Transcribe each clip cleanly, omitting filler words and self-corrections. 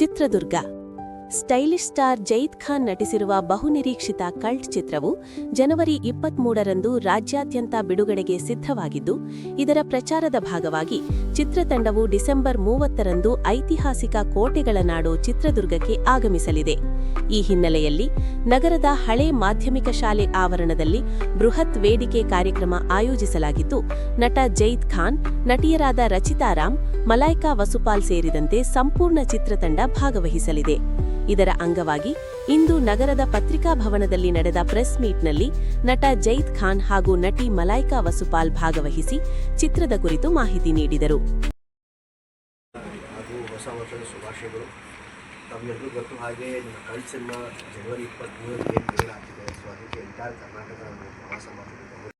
Chitradurga. Stylish star zaid Khan ನಟಿಸಿರುವ ಬಹುನಿರೀಕ್ಷಿತ cult ಚಿತ್ರವು ಜನವರಿ 23ರಂದು ರಾಜ್ಯಾದ್ಯಂತ ಬಿಡುಗಡೆಗೆ ಸಿದ್ಧವಾಗಿದ್ದು, ಇದರ ಪ್ರಚಾರದ ಭಾಗವಾಗಿ ಚಿತ್ರತಂಡವು ಡಿಸೆಂಬರ್ 30ರಂದು ಐತಿಹಾಸಿಕ ಕೋಟೆಗಳ ನಾಡು ಚಿತ್ರದುರ್ಗಕ್ಕೆ ಆಗಮಿಸಲಿದೆ. ಈ ಹಿನ್ನೆಲೆಯಲ್ಲಿ ನಗರದ ಹಳೆ ಮಾಧ್ಯಮಿಕ ಶಾಲೆ ಆವರಣದಲ್ಲಿ ಬೃಹತ್ ವೇದಿಕೆ ಕಾರ್ಯಕ್ರಮ ಆಯೋಜಿಸಲಾಗಿದ್ದು, ನಟ ಜೈದ್ ಖಾನ್, ನಟಿಯರಾದ ರಚಿತಾ ರಾಮ್, ಮಲೈಕಾ ವಸುಪಾಲ್ ಸೇರಿದಂತೆ ಸಂಪೂರ್ಣ ಚಿತ್ರತಂಡ ಭಾಗವಹಿಸಲಿದೆ. ಇದರ ಅಂಗವಾಗಿ ಇಂದು ನಗರದ ಪತ್ರಿಕಾ ಭವನದಲ್ಲಿ ನಡೆದ ಪ್ರೆಸ್ ಮೀಟ್ನಲ್ಲಿ ನಟ ಜೈದ್ ಖಾನ್ ಹಾಗೂ ನಟಿ ಮಲೈಕಾ ವಸುಪಾಲ್ ಭಾಗವಹಿಸಿ ಚಿತ್ರದ ಕುರಿತು ಮಾಹಿತಿ ನೀಡಿದರು. ಹೊಸ ವರ್ಷದ ಶುಭಾಶಯಗಳು. ತಮ್ಮೆಲ್ಲರಿಗೂ ಗೊತ್ತು ಹಾಗೆ ನಿಮ್ಮ ಕಲ್ಟ್ ಸಿನಿಮಾ ಜನವರಿ 23ಕ್ಕೆ ಬಿಡುಗಡೆ ಆಗ್ತಿದೆ. ಸೊ ಅದಕ್ಕೆ ಎಂಟೈರ್ ಕರ್ನಾಟಕ ಪ್ರವಾಸ ಮಾಡ್ತಿದ್ದೇವೆ.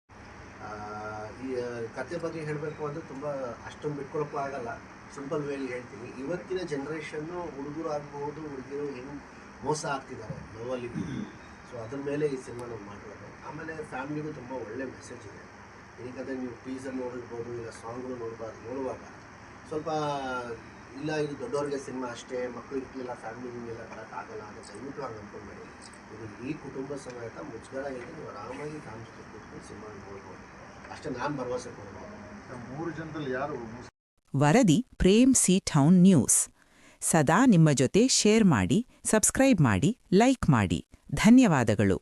ಈ ಕತೆ ಬಗ್ಗೆ ಹೇಳಬೇಕು ಅಂದರೆ ತುಂಬ ಅಷ್ಟೊಂದು ಬಿಟ್ಕೊಳಕ್ಕೂ ಆಗಲ್ಲ. ಸಿಂಪಲ್ ವೇಲಿ ಹೇಳ್ತೀನಿ. ಇವತ್ತಿನ ಜನ್ರೇಷನ್ನು ಹುಡುಗರು ಆಗಬಹುದು, ಹುಡುಗಿರು ಹೆಂಗೆ ಮೋಸ ಆಗ್ತಿದ್ದಾರೆ ಲವಲ್ಲಿ. ಸೊ ಅದ್ರ ಮೇಲೆ ಈ ಸಿನಿಮಾ ನಾವು ಮಾಡಿರೋದು. ಆಮೇಲೆ ಫ್ಯಾಮಿಲಿಗೂ ತುಂಬ ಒಳ್ಳೆ ಮೆಸೇಜ್ ಇದೆ. ಏಕೆಂದರೆ ನೀವು ಟೀಸರ್ ನೋಡಿರ್ಬೋದು, ಇಲ್ಲ ಸಾಂಗ್ಗಳು ನೋಡುವಾಗ ಸ್ವಲ್ಪ ಇಲ್ಲ ಇದು ದೊಡ್ಡವ್ರಿಗೆ ಸಿನಿಮಾ ಅಷ್ಟೇ, ಮಕ್ಕಳು ಇರ್ತಿಲ್ಲ, ಫ್ಯಾಮಿಲಿಗೆಲ್ಲ ಬರೋಕ್ಕಾಗಲ್ಲ ಅಂತ ದಯವಿಟ್ಟು ಹಂಗೆ ಅಂದ್ಕೊಂಡ್ಬೇಡಿ. ಇದು ಈ ಕುಟುಂಬ ಸಮೇತ ಮುಚ್ಗಡ ಇದೆ, ನೀವು ಆರಾಮಾಗಿ ಫ್ಯಾಮಿಲಿ ಕೂತ್ಕೊಂಡು ಸಿನಿಮಾ ನೋಡ್ಬೋದು. ಅಷ್ಟೇ ನಾನು ಭರವಸೆ ಕೊಡ್ಬೋದು. 3 ಜನದಲ್ಲಿ ಯಾರು? ವರದಿ ಪ್ರೇಮ್ ಸಿ ಟೌನ್ ನ್ಯೂಸ್. ಸದಾ ನಿಮ್ಮ ಜೊತೆ ಶೇರ್ ಮಾಡಿ, ಸಬ್ಸ್ಕ್ರೈಬ್ ಮಾಡಿ, ಲೈಕ್ ಮಾಡಿ. ಧನ್ಯವಾದಗಳು.